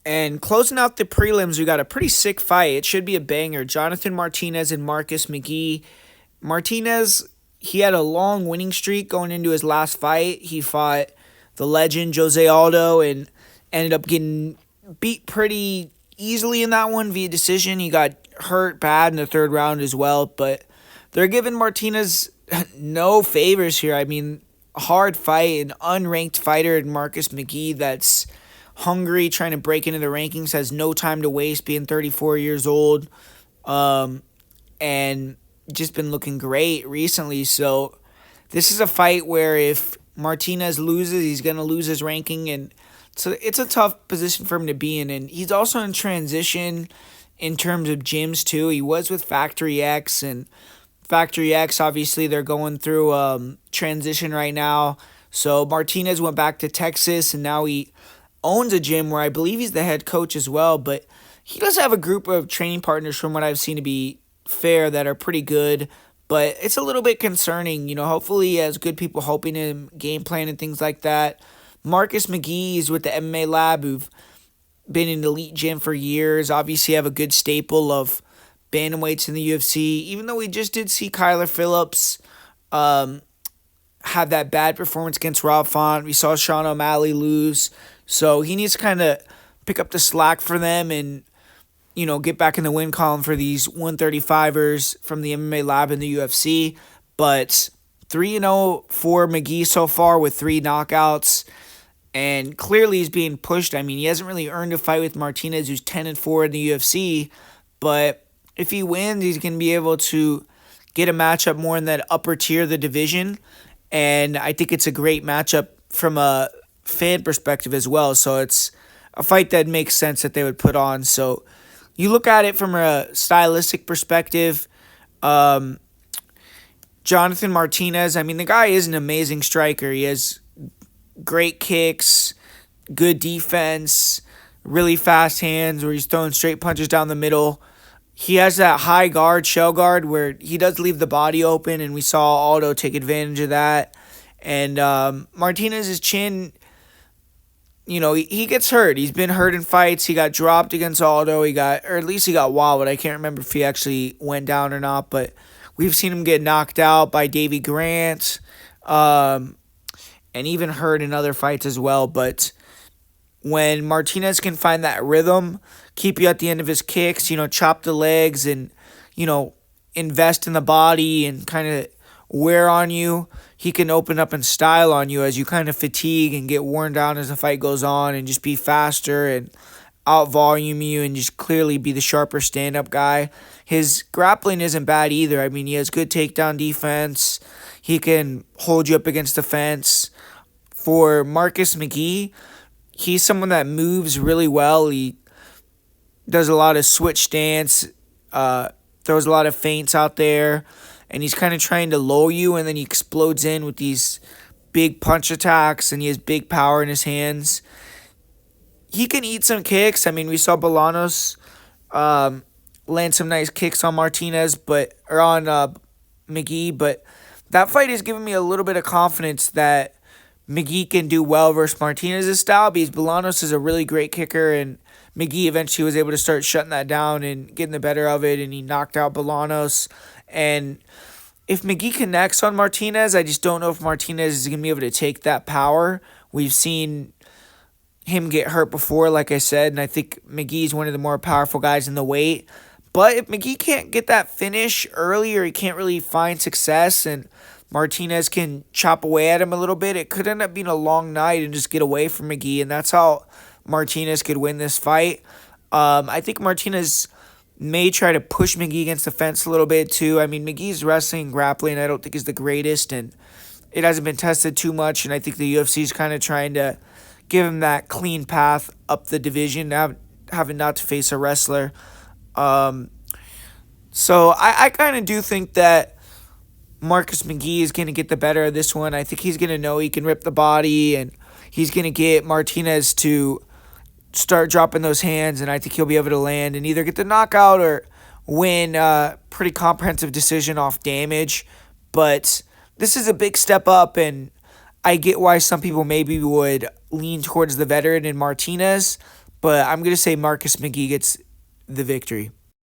And closing out the prelims, we got a pretty sick fight. It should be a banger. Jonathan Martinez and Marcus McGee. Martinez, he had a long winning streak going into his last fight. He fought the legend Jose Aldo and ended up getting beat pretty easily in that one via decision. He got hurt bad in the third round as well, but they're giving Martinez no favors here. I mean, hard fight, an unranked fighter in Marcus McGee that's hungry, trying to break into the rankings, has no time to waste, being 34 years old, and just been looking great recently. So this is a fight where if Martinez loses, he's going to lose his ranking, and so it's a tough position for him to be in. And he's also in transition in terms of gyms too. He was with Factory X, and Factory X, obviously, they're going through transition right now. So Martinez went back to Texas, and now he owns a gym where I believe he's the head coach as well. But he does have a group of training partners, from what I've seen, to be fair, that are pretty good. But it's a little bit concerning. Hopefully he has good people helping him game plan and things like that. Marcus McGee is with the MMA Lab, who've been in the elite gym for years. Obviously have a good staple of bantamweights in the UFC. Even though we just did see Kyler Phillips have that bad performance against Rob Font. We saw Sean O'Malley lose. So he needs to kind of pick up the slack for them and, get back in the win column for these 135ers from the MMA Lab in the UFC. But 3-0 for McGee so far with 3 knockouts. And clearly he's being pushed. I mean, he hasn't really earned a fight with Martinez, who's 10-4 in the UFC. But if he wins, he's going to be able to get a matchup more in that upper tier of the division. And I think it's a great matchup from a fan perspective as well. So it's a fight that makes sense that they would put on. So you look at it from a stylistic perspective. Jonathan Martinez, I mean, the guy is an amazing striker. He has great kicks, good defense, really fast hands where he's throwing straight punches down the middle. He has that high guard, shell guard, where he does leave the body open, and we saw Aldo take advantage of that. And Martinez's chin, he gets hurt. He's been hurt in fights. He got dropped against Aldo. Or at least he got wobbled. I can't remember if he actually went down or not, but we've seen him get knocked out by Davy Grant, and even hurt in other fights as well. But when Martinez can find that rhythm, keep you at the end of his kicks, chop the legs and, invest in the body and kind of wear on you, he can open up and style on you as you kind of fatigue and get worn down as the fight goes on, and just be faster and out-volume you and just clearly be the sharper stand-up guy. His grappling isn't bad either. I mean, he has good takedown defense. He can hold you up against the fence. For Marcus McGee, he's someone that moves really well. He does a lot of switch stance, throws a lot of feints out there, and he's kind of trying to lull you, and then he explodes in with these big punch attacks, and he has big power in his hands. He can eat some kicks. I mean, we saw Bolanos land some nice kicks on Martinez, or on McGee, but that fight has given me a little bit of confidence that McGee can do well versus Martinez's style, because Bolanos is a really great kicker, and McGee eventually was able to start shutting that down and getting the better of it, and he knocked out Bolanos. And if McGee connects on Martinez, I just don't know if Martinez is going to be able to take that power. We've seen him get hurt before, like I said, and I think McGee's one of the more powerful guys in the weight. But if McGee can't get that finish early, or he can't really find success, and Martinez can chop away at him a little bit, it could end up being a long night and just get away from McGee, and that's how Martinez could win this fight. I think Martinez may try to push McGee against the fence a little bit too. I mean, McGee's wrestling, grappling, I don't think is the greatest, and it hasn't been tested too much, and I think the UFC is kind of trying to give him that clean path up the division, having not to face a wrestler. So I kind of do think that Marcus McGee is going to get the better of this one. I think he's going to know he can rip the body, and he's going to get Martinez to start dropping those hands, and I think he'll be able to land and either get the knockout or win a pretty comprehensive decision off damage. But this is a big step up, and I get why some people maybe would lean towards the veteran in Martinez, but I'm going to say Marcus McGhee gets the victory.